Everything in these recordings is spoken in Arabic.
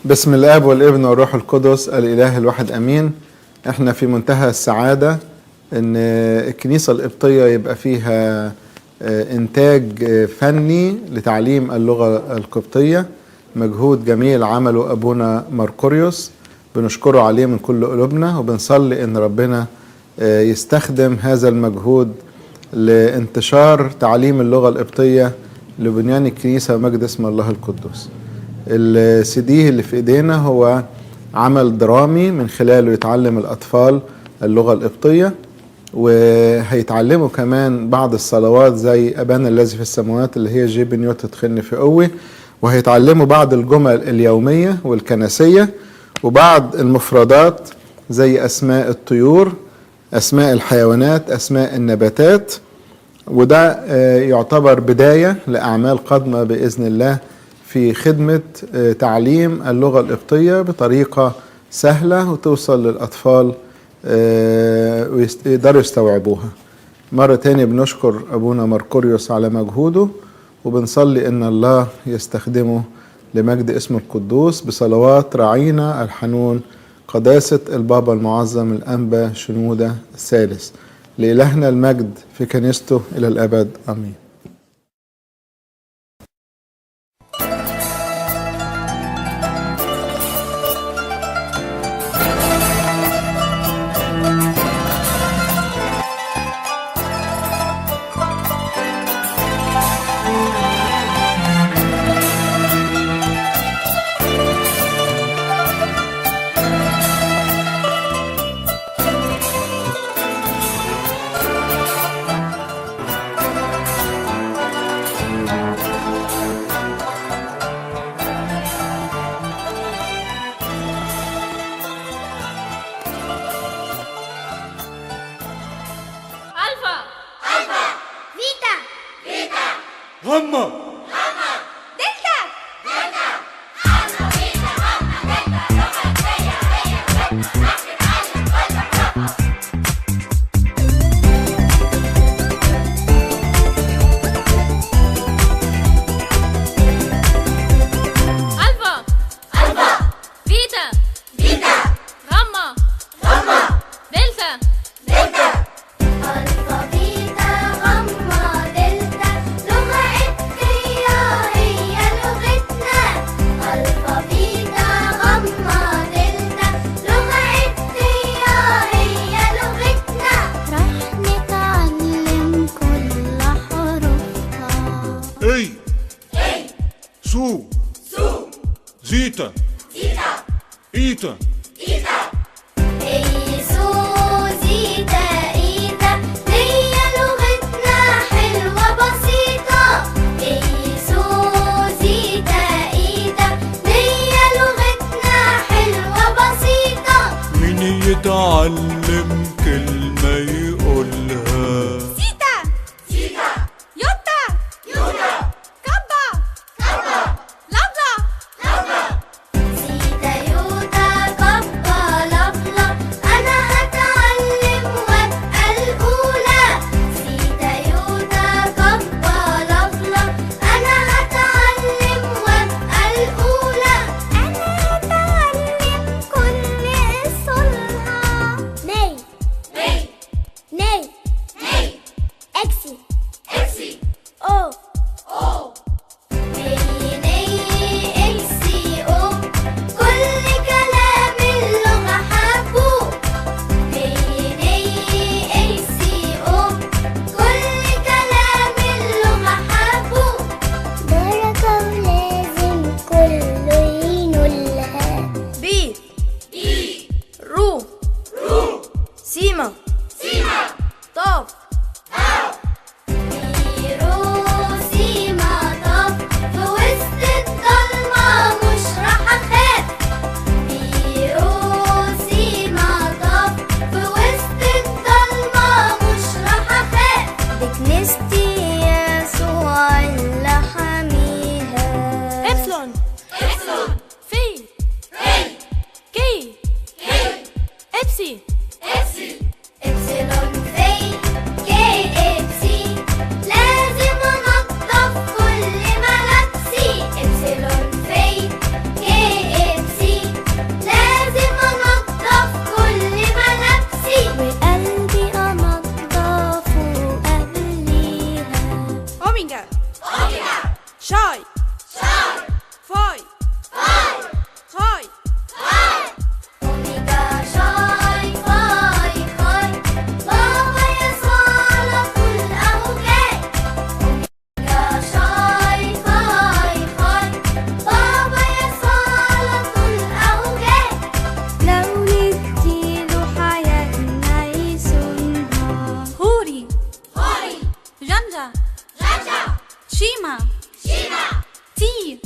بسم الآب والابن والروح القدس الإله الواحد أمين. احنا في منتهى السعادة ان الكنيسة القبطية يبقى فيها انتاج فني لتعليم اللغة القبطية، مجهود جميل عمله أبونا مرقريوس، بنشكره عليه من كل قلوبنا، وبنصلي ان ربنا يستخدم هذا المجهود لانتشار تعليم اللغة القبطية لبنيان الكنيسة ومجد اسم الله القدوس. السي اللي في ايدينا هو عمل درامي من خلاله يتعلم الأطفال اللغة القبطية، وهيتعلموا كمان بعض الصلوات زي أبانا الذي في السماوات اللي هي جيب نيوت تدخلني في قوي، وهيتعلموا بعض الجمل اليومية والكنسية وبعض المفردات زي أسماء الطيور، أسماء الحيوانات، أسماء النباتات، وده يعتبر بداية لأعمال قادمة بإذن الله في خدمة تعليم اللغة القبطية بطريقة سهلة وتوصل للأطفال ويقدروا يستوعبوها. مرة تانية بنشكر أبونا مرقريوس على مجهوده، وبنصلي إن الله يستخدمه لمجد اسم القدوس بصلوات راعينا الحنون قداسة البابا المعظم الأنبا شنودة الثالث. لإلهنا المجد في كنيسته إلى الأبد آمين. اوميجا شاي فاي خاي أوميجا شاي فاي خاي بابا يسوع على كل أوجاع أوميجا شاي فاي خاي بابا يسوع على كل أوجاع لو نديله حياتنا يسونها هوري جنجا شيما تي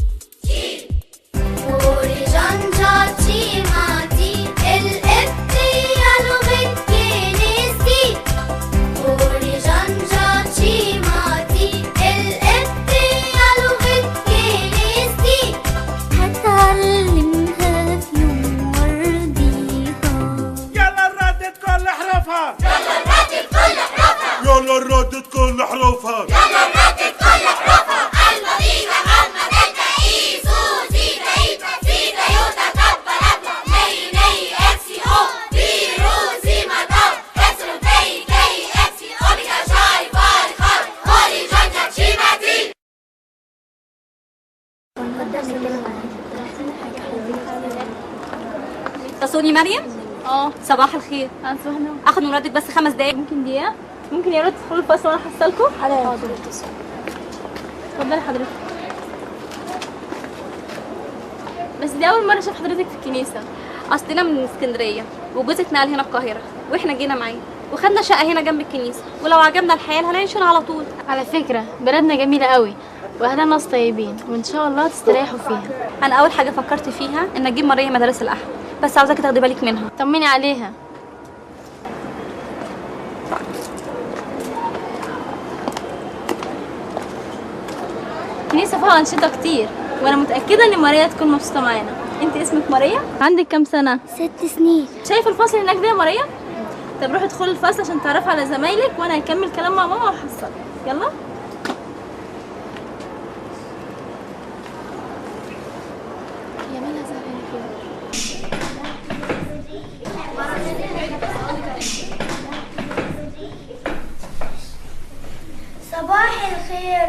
هوري جنجا تيما تي القبطية لغة كنيستي هوري جنجا تيما تي القبطية لغة كنيستي هتعلمها في يوم وارضيها يلا نردد كل حروفها يلا نردد كل حروفها يلا نردد كل حروفها يلا نردد كل حروفها المدينة المدينة إيسو زيتا إيتا زيتا يوتا تبا لبلا ني ني إكسي أو بيرو زيما داو إكسلو كي كي إكسي أوميجا شاي فاي خاي هوري جنجا تشيما تي تصوني مريم؟ صباح الخير. اخد من ردك بس 5 دقايق. ممكن دقيقة؟ ممكن يا ريت تدخلوا الفصل وانا احصلكم؟ حاضر. اتفضلي حضرتك. بس دي أول مرة أشوف حضرتك في الكنيسة. اصلنا من اسكندريه وجوزك نقل هنا القاهره واحنا جينا معاه وخدنا شقه هنا جنب الكنيسه ولو عجبنا الحياه هنعيش هنا على طول. على فكرة بلدنا جميلة قوي وأهلها ناس طيبين وإن شاء الله تستريحوا فيها. انا اول حاجه فكرت فيها ان اجيب مريم مدارس الاحد بس عاوزاكي تاخدي بالك منها. طمني عليها. الكنيسة فيها أنشطة كتير وأنا متأكدة إن ماريا تكون مبسوطة معانا. أنت اسمك ماريا؟ عندك كام سنة؟ 6 سنين شايفة الفصل هناك ده يا ماريا؟ طب روحي ادخلي الفصل عشان تعرفي على زمايلك وأنا هكمل كلام مع ماما وأحصلك. يلا. يا مالها زعلانة كده؟ صباح الخير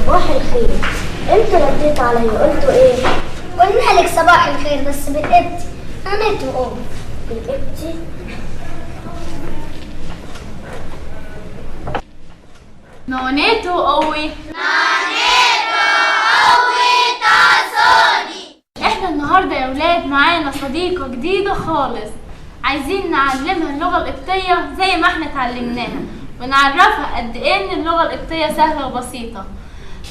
صباح الخير انت رديت علي قلتوا ايه؟ قلنا لك صباح الخير بس بالقبطي نانيتو قوي بالقبطي نونيتو قوي. احنا النهارده يا ولاد معانا صديقة جديدة خالص عايزين نعلمها اللغة القبطية زي ما احنا اتعلمناها ونعرفها قد ايه ان اللغة القبطية سهلة وبسيطة.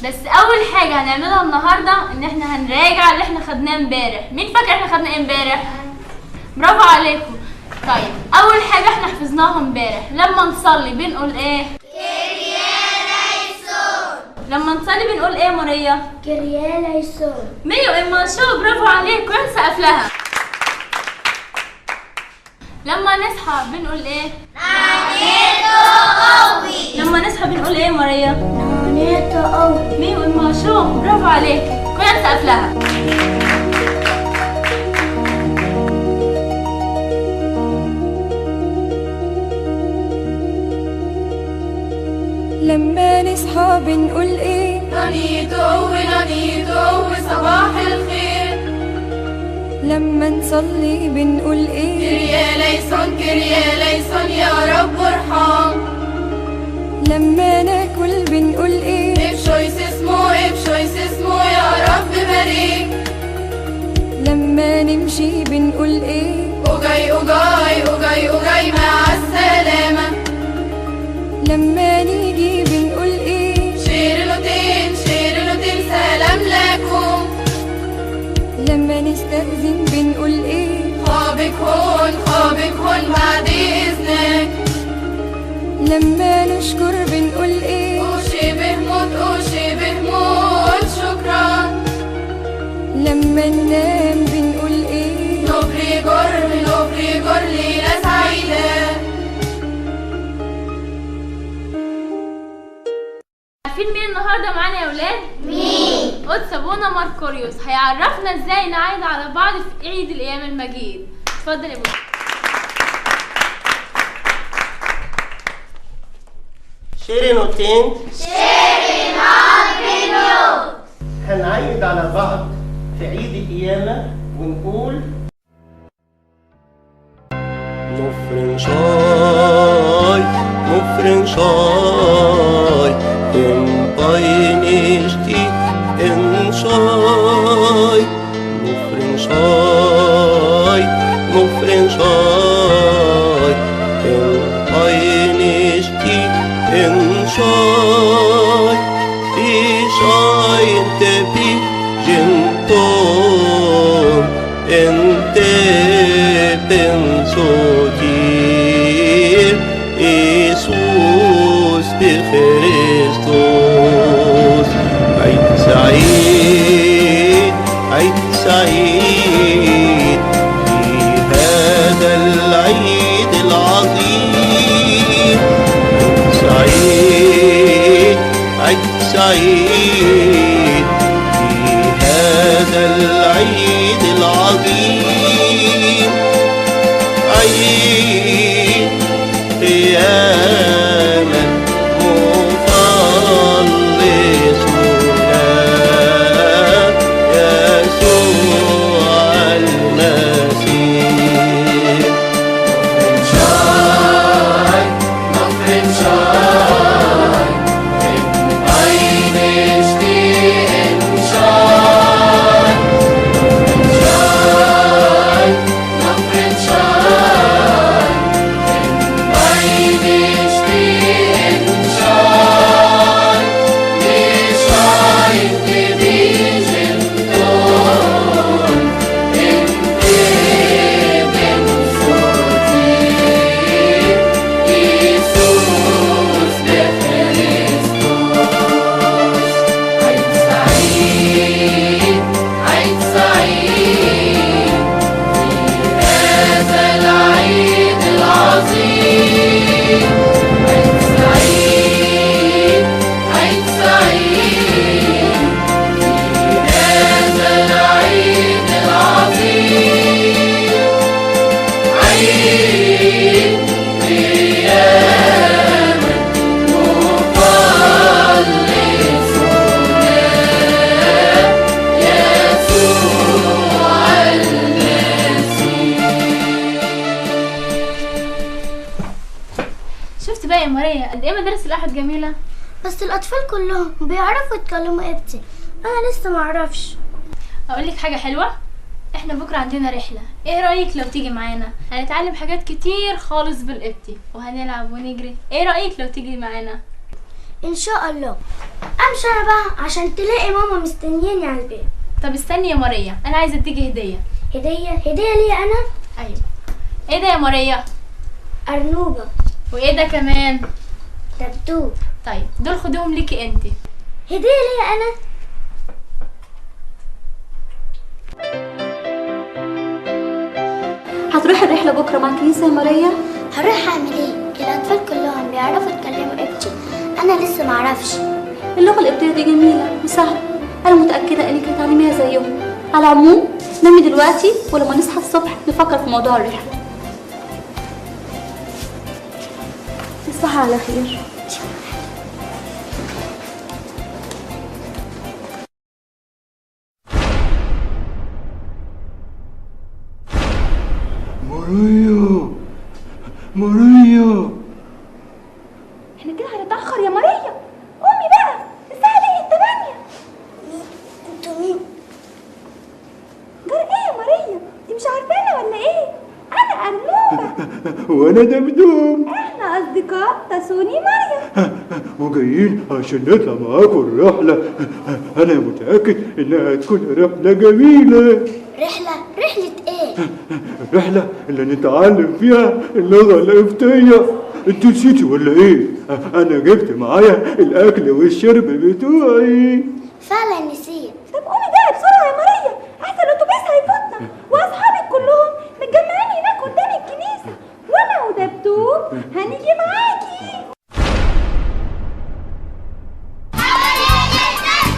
بس اول حاجة هنعملها النهاردة ان احنا هنراجع اللي احنا خدناه امبارح. مين فاكر احنا خدنا ايه امبارح؟ برافو عليكم. طيب اول حاجة احنا حفظناها امبارح لما نصلي بنقول ايه؟ لما نصلي بنقول ايه يا ماريا؟ كرياليسون ميو اما شو برافو عليك ونسقف لها. لما نصحى بنقول ايه؟ نانيتو قوي لما نصحى بنقول ايه يا ماريا؟ نانيتو قوي ميو اما شو برافو عليك ونسقف لها. لما نصحى بنقول ايه؟ نانيتو قوي صباح الخير. لما نصلي بنقول ايه؟ كريا ليسون يا رب ارحم. لما ناكل بنقول ايه؟ ابشويس اسمه يا رب بارك. لما نمشي بنقول ايه؟ أوجاي مع السلامة. لما نيجي بنقول ايه؟ شيرلوتين سلام لكم. لما نستأذن بنقول ايه؟ خابك هون بعد إذنك. لما نشكر بنقول ايه؟ أشبه موت شكرا. لما ننام بنقول ايه؟ نوبري جور ليلة سعيدة. عارفين مين النهارده معانا يا ولاد؟ مين؟ قدس ابونا ماركوريوس هيعرفنا ازاي نعيد على بعض في عيد الايام المجيد. اتفضل يا ابونا. شيرينوتين هنعيد على بعض في عيد القيامة ونقول نفرن شاي نفرن شاي إن باينشتي إن شاي نفرن شاي نفرن شاي إن باينشتي إن شاي في شاي انت بي جنتون انت بنصوتير إيسوس بخريستوس عيد سعيد عيد سعيد في هذا العيد العظيم سعيد عيد سعيد في هذا العيد العظيم عيد قيامة مخلصنا يسوع المسيح. نفرن شاي شفت بقى يا ماريا قد ايه مدارس الاحد جميله؟ بس الأطفال كلهم بيعرفوا يتكلموا قبطي، أنا لسه معرفش. اقول لك حاجه حلوه، احنا بكره عندنا رحله، ايه رايك لو تيجي معانا؟ هنتعلم حاجات كتير خالص بالقبطي وهنلعب ونجري، ايه رايك لو تيجي معانا؟ إن شاء الله. أمشي أنا بقى عشان تلاقي ماما مستنياني على الباب. طب استني يا ماريا، انا عايزه اديكي هديه. هدية ليا أنا؟ ايوه. ايه ده يا ماريا؟ أرنوبة. وايه ده كمان؟ دبدوب. طيب دول خدوهم ليكي انت. هدية ليا أنا؟ هتروحي الرحله بكره مع الكنيسه يا ماريا؟ هروح أعمل إيه؟ الأطفال كلهم بيعرفوا يتكلموا قبطي، أنا لسه معرفش. اللغه القبطيه دي جميله وسهله، انا متاكده انك هتعلميها زيهم. على العموم نامي دلوقتي ولما نصحى الصبح نفكر في موضوع الرحله. تصبحي على خير. ماريا احنا كده هنتأخر يا ماريا، قومي بقى الساعة دي 8. انتوا مين؟ جرى ايه يا ماريا؟ انت مش عارفانا ولا ايه؟ انا أرنوبة. وانا دبدوب، احنا اصدقاء تسوني ماريا وجايين عشان نطلع معاكم الرحلة. انا متأكد انها هتكون رحلة جميلة. رحلة ايه؟ الرحلة اللي نتعلم فيها اللغة القبطية. انتوا نسيتوا ولا ايه؟ انا جبت معايا الاكل والشرب بتوعي. فعلا نسيت. طب قومي بقى بسرعة يا ماريا، احسن الاتوبيس هيفوتنا واصحابك كلهم متجمعين هناك قدام الكنيسة، وانا ودبدوب هنيجي معاكي. حوالين الناس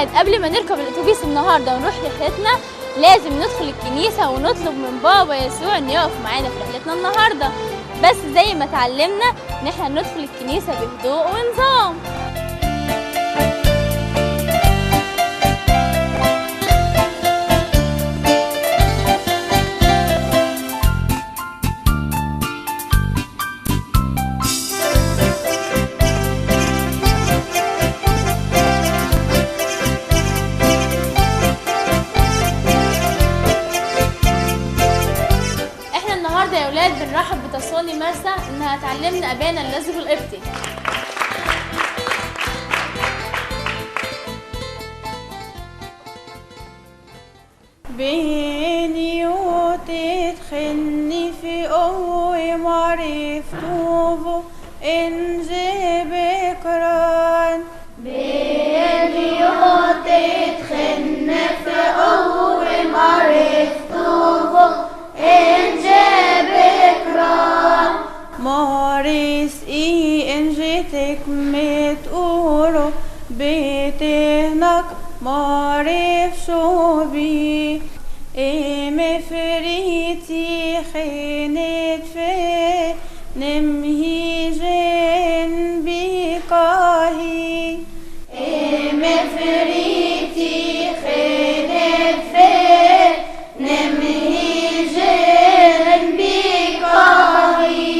اولاد قبل ما نركب الاتوبيس النهارده ونروح رحلتنا لازم ندخل الكنيسه ونطلب من بابا يسوع انه يقف معانا في رحلتنا النهارده، بس زي ما اتعلمنا ان احنا ندخل الكنيسه بهدوء ونظام. يا ولاد بنرحب بتصوني مرسى انها تعلمنا ابانا الذي بالقبطي. بيني وتدخلني في قوة معرفته إن بكران. بيني وتدخلني في قوة معرفته إن بكران. مارس إن جيتك متقولو بتهنك معرف شو بي مفريتي خينت في نمهي جن بكاهي مفريتي خينت في نمهي جن بكاهي.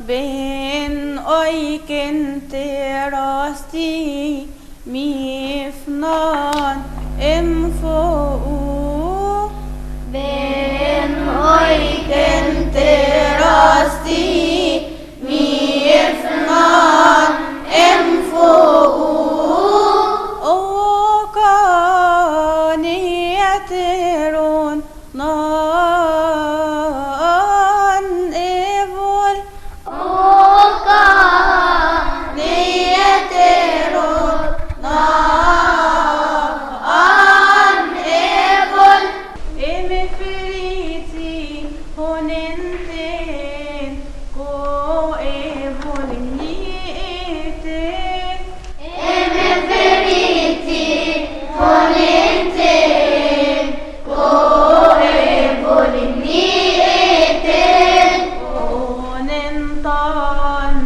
بين أي كنت راستي ميفنان انفقو. بين أي كنت راستي ميفنان انفقو. أو كان يترون نان إبول. أو كان يترون نان إبول. مفريتي هوننتين كو إبول نيئتين. مفريتي هوننتين كو إبول نيئتين. هوننتان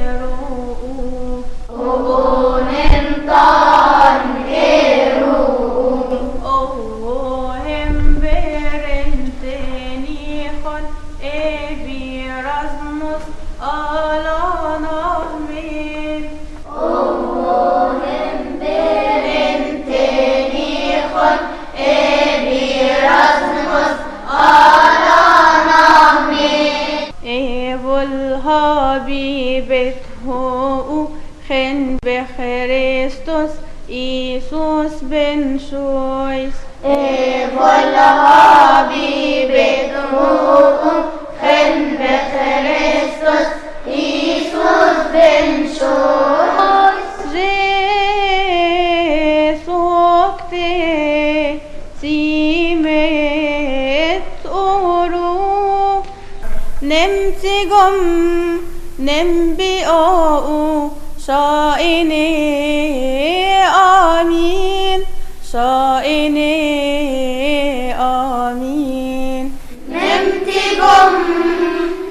إروؤو. وننطان إروؤو. أوهم برنتني خل إبي رزمس على نهمين. وهم برنتني خل إبي رزمس على نهمين. إبو الحبيبة هو خن بخريستوس إيسوس بن شويس. والحبيبة خن بخريستوس إيسوس بن شويس. جيسوكتي سيمت أورو نمتي قم نمبي أو شائني آمين شائني آمين. نمتي قم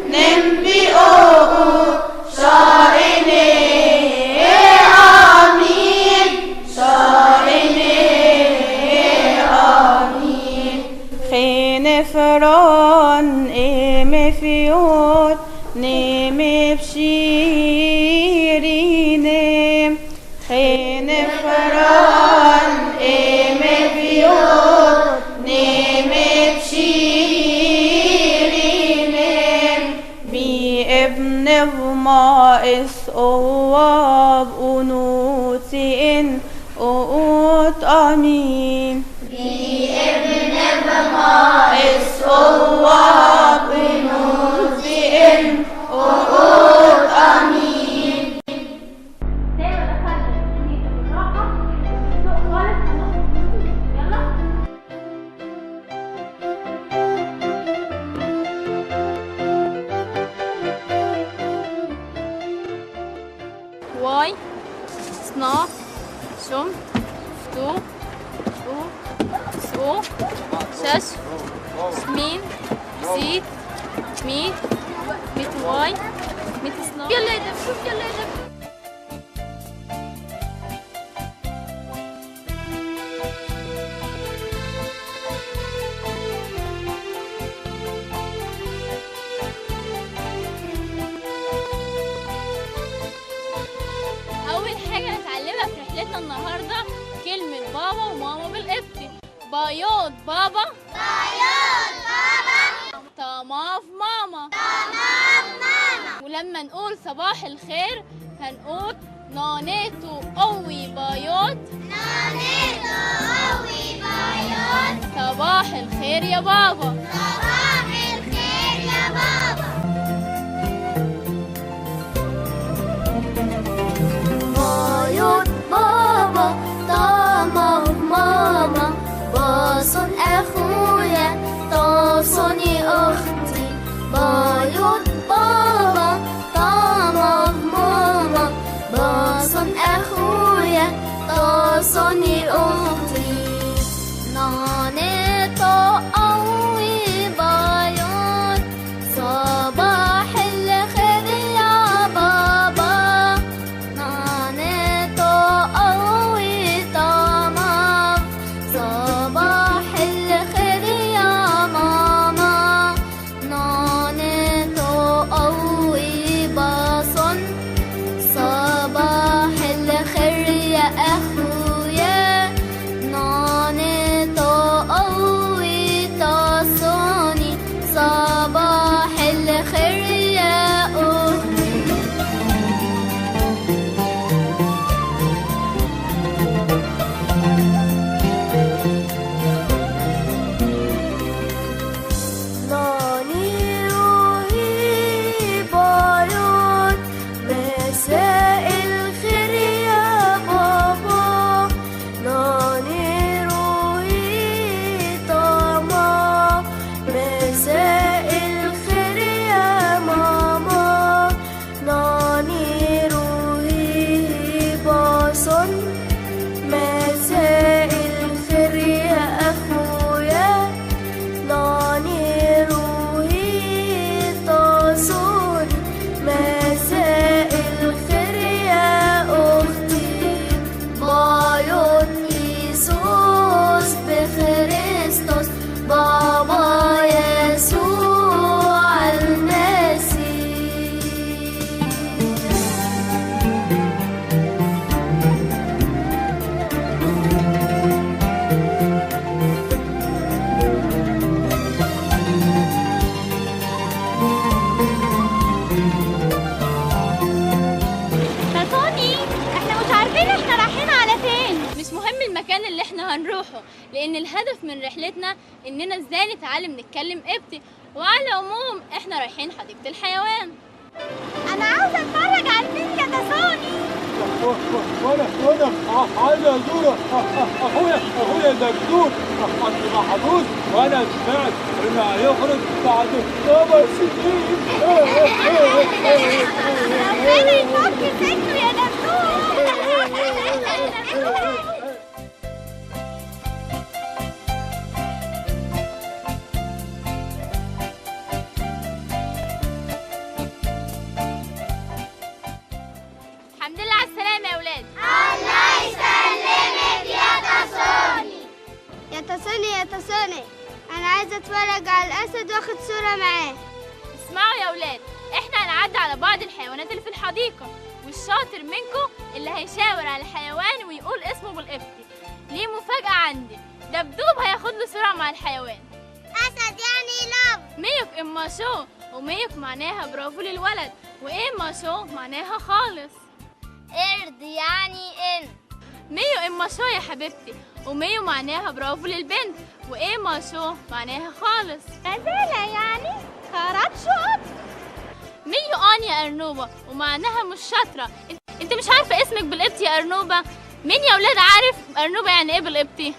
نمبي شائني آمين شائني آمين. خين فران مفيوت نيم بشيرين. خين فران مفيوت نيم بشيرين. بابن ومائس أواب أنوتي إن أوت آمين. بابن ومائس أواب أنوتي إن أوت آمين. زي ما دخلنا الكنيسه بالراحه فوق خالص هنخرج يلا. واي سنا شم دو او سو شش شمين زيت ميت ميت واي ميت سنار. يلا يا دبدوب يلا يا دبدوب. أول حاجة هنتعلمها في رحلتنا النهاردة كلمة بابا وماما بالقبطي. بايوت بابا بايوت بابا طماف ماما طماف ماما. ولما نقول صباح الخير هنقول نانيتو قوي بايوت نانيتو قوي بايوت. صباح الخير يا بابا صباح الخير يا بابا. بايوت بابا طماف ماما باصن أخويا طاسني أختي. بايوت بابا طماف ماما باصن أخويا طاسني أختي. نانيتو قوي بايوت صباح الخير يا بابا. نانيتو قوي طماف صباح الخير يا ماما. نانيتو قوي باصن صباح الخير يا أخويا. نانيتو قوي تصوني صباح الخير يا أختي. ناني روحي بايوت مساء الخير يا بابا. ناني روحي طماف مساء الخير يا ماما. ناني روحي باصن مساء الخير يا أخويا. ناني روحي تصوني مساء الخير يا أختي. بايوت إيسوس بخريستوس بابا يسوع المسيح. تاتوني احنا مش عارفين احنا رايحين على فين. مش مهم المكان اللي احنا هنروحه لان الهدف من رحلتنا اننا ازاي نتعلم نتكلم قبطي. وعلى العموم احنا رايحين حديقة الحيوان. انا عاوزه اتفرج على الفيل يا تاسوني. وانا عايز ازور اخويا دبدوب اصل محبوس وانا سمعت انه هيخرج بعد 5 سنين. ربنا يفك فكره يا دبدوب. الحمد لله على السلامة يا ولاد. الله يسلمك يا تاسوني. يا تاسوني يا تاسوني أنا عايزة أتفرج على الأسد وآخد صورة معاه. اسمعوا يا ولاد احنا هنعدي على بعض الحيوانات اللي في الحديقة والشاطر منكم اللي هيشاور على الحيوان ويقول اسمه بالقبطي ليه مفاجأة عندي. دبدوب هياخد له صورة مع الحيوان. أسد يعني لف. ميوك اما شو وميوك معناها برافو للولد وايه ما شو معناها خالص. قرد يعني إن. ميو اما شو يا حبيبتي وميو معناها برافو للبنت وايه ما شو معناها خالص. غزالة يعني خرطشط. ميو يا أرنوبة ومعناها مش شاطرة. انت مش عارفة اسمك بالقبطي يا أرنوبة؟ مين يا ولاد عارف أرنوبة يعني ايه بالقبطي؟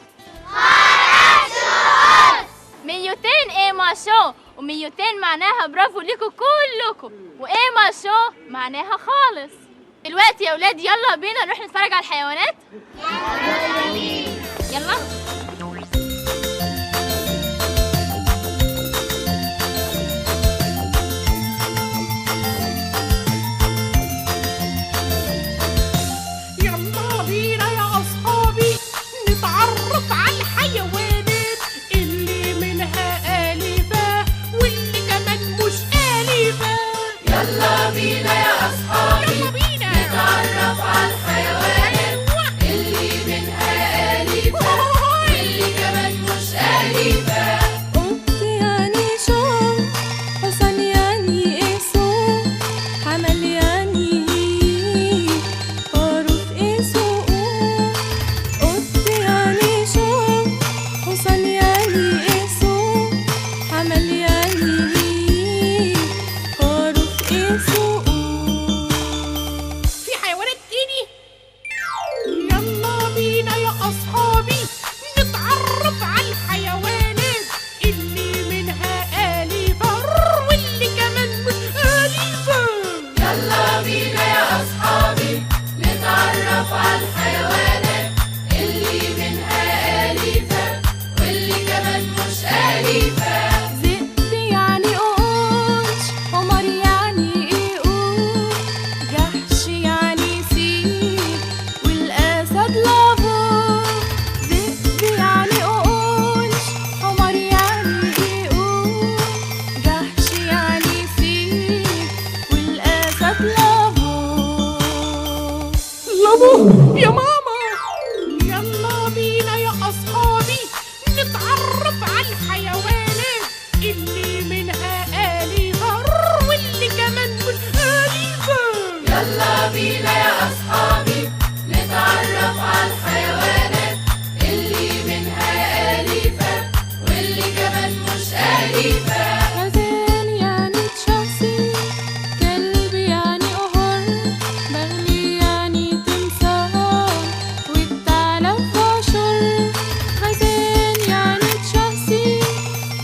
خرطشط. ميوتين ايه ما شو وميوتين معناها برافو ليكوا كلكم وايه ما شو معناها خالص. دلوقتي يا ولاد يلا بينا نروح نتفرج على الحيوانات. يلا بينا. يلا. يلا بينا يا أصحابي نتعرف على الحيوانات اللي منها أليفة واللي كمان مش أليفة. يلا بينا يا أصحابي نتعرف على الحيوانات اللي منها أليفة واللي كمان مش أليفة. قط يعني شوق، حصان يعني اسود، حمل يعني خروف اسود. قط يعني شوق، حصان يعني اسود، حمل يعني خروف اسود. في حيوانات تاني؟ يلا بينا يا أصحابي نتعرف على الحيوانات اللي منها أليفة واللي كمان مش أليفة. يلا بينا يا أصحابي نتعرف على الحيوانات اللي منها أليفة واللي كمان مش أليفة. ذئب يعني قرش، حمار يعني قرود، جحش يعني سيل، والأسد لافور. ذئب يعني قرش، حمار يعني قرود، جحش يعني سيل، والأسد لافور. لابو يا ماما. يلا بينا يا أصحابي نتعرف على الحيوانات اللي منها أليفة واللي كمان مش أليفة. يلا بينا يا أصحابي نتعرف على الحيوانات اللي منها أليفة واللي كمان مش أليفة. غزال يعني تشاسي، كلب يعني قهر، بغل يعني تمساح، والثعلب عشر. غزال يعني تشاسي،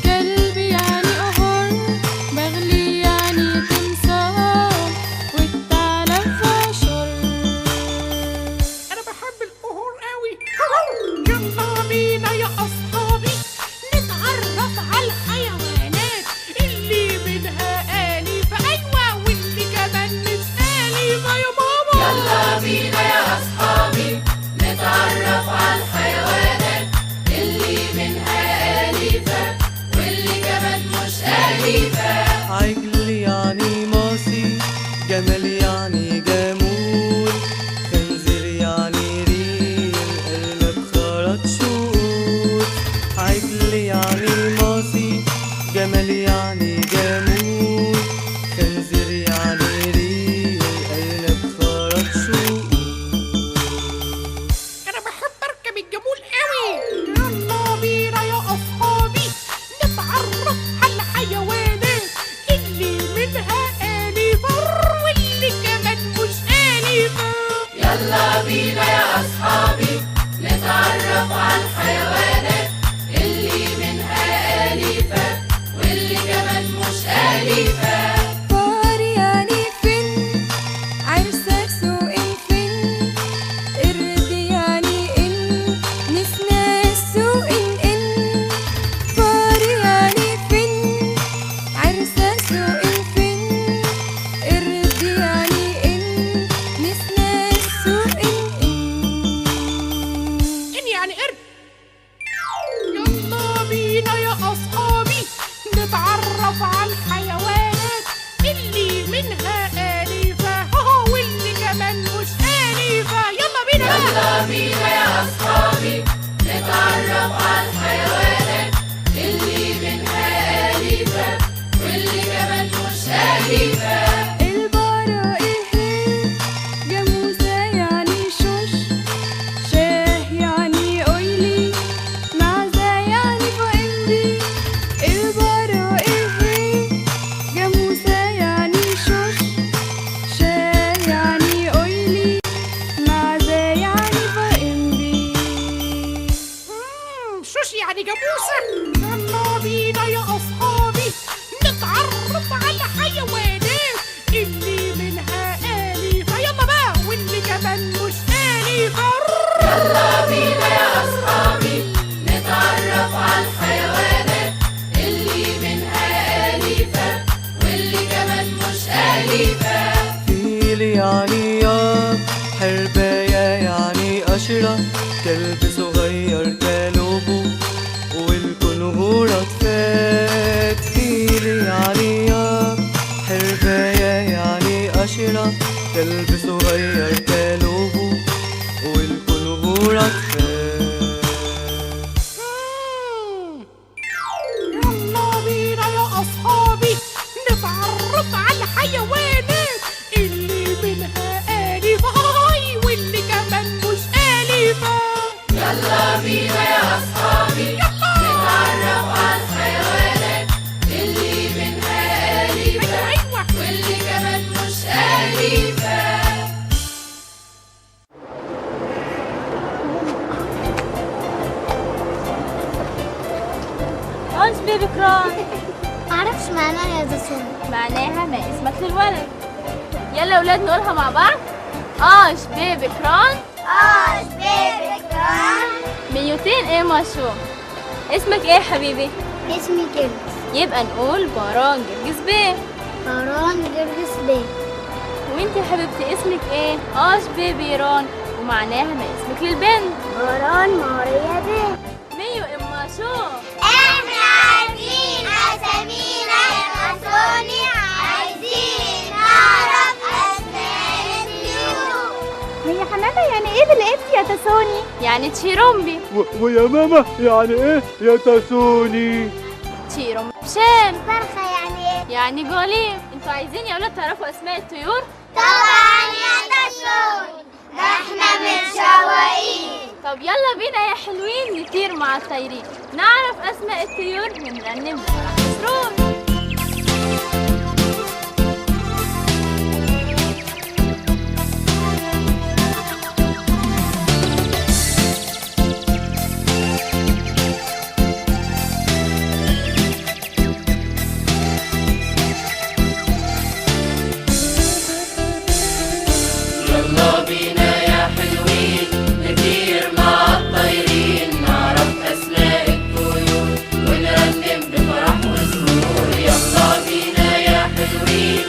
كلب يعني قهر، بغل يعني تمساح، والثعلب عشر. أنا بحب القهور قوي. يلا بينا يا أصحابي نتعرف على الحيوانات اللي منها أليفة. أيوة واللي كمان مش أليفة يا ماما. يلا بينا يا أصحابي نتعرف على الحيوانات اللي منها أليفة واللي كمان مش أليفة. عجل يعني ماصي، جمل يعني جامول، خنزير يعني ريل، أرنب خرطشوط. عجل يعني ماصي، جمل يعني جامول، خنزير يعني ريل، أرنب خرطشوط. أنا بحب أركب الجمول قوي. يلا بينا يا أصحابي نتعرف على الحيوانات اللي منها أليفة واللي كمان مش أليفة. يلا بينا يا أصحابي نتعرف على الحيوانات اللي منها أليفة واللي كمان مش أليفة. فار يعني فن، عرسك سوق الفن، قرد يعني إن، نسناس سوق الإن. فار يعني فن، عرسك سوق الفن، قرد يعني إن، نسناس سوق الإن. يعني ياب، حرباية يعني قشرة، كلب صغير كلبه والكنغورة تفات. فيل يعني ياب، حرباية يعني قشرة، كلب صغير كلبه والكنغورة تفات. يلا بينا يا أصحابي نتعرف على الحيوانات اللي منها أليفة واللي كمان مش أليفة. يلا بينا يا أصحابي نتعرف على الحيوانات اللي منها أليفة واللي كمان مش أليفة. عاش بيبي كران. معرفش معناها يا دسون. معناها ما اسمك للولد. يلا اولاد نقولها مع بعض. عاش بيبي كران. عاش بيبي كران. ميوتين ايه مشو. اسمك ايه يا حبيبي؟ اسمي جرجس. يبقى نقول باران جرجس بيه. باران جرجس بيه. وانت يا حبيبتي اسمك ايه؟ عاش بيبي ران، ومعناها ما اسمك للبنت. باران ماريا بيه. ميو اما شو. احنا عارفين اسامينا يا سوني، عايزين نعرف اسماء الطيور. هي حمامة يعني ايه بالقبط يا تسوني؟ يعني تشيرومبي. ويا ماما يعني ايه يا تسوني؟ تشيرومبشان. فرخة يعني ايه؟ يعني جوليم. انتوا عايزين يا اولاد تعرفوا اسماء الطيور؟ طبعا يا تسوني، ده احنا متشوقين. طب يلا بينا يا حلوين نطير مع الطيرين، نعرف اسماء الطيور ونرنم بفرح مسرور. يلا بينا يا حلوين نطير مع الطيرين، نعرف أسماء الطيور ونرنم بفرح وسرور. يلا بينا يا حلوين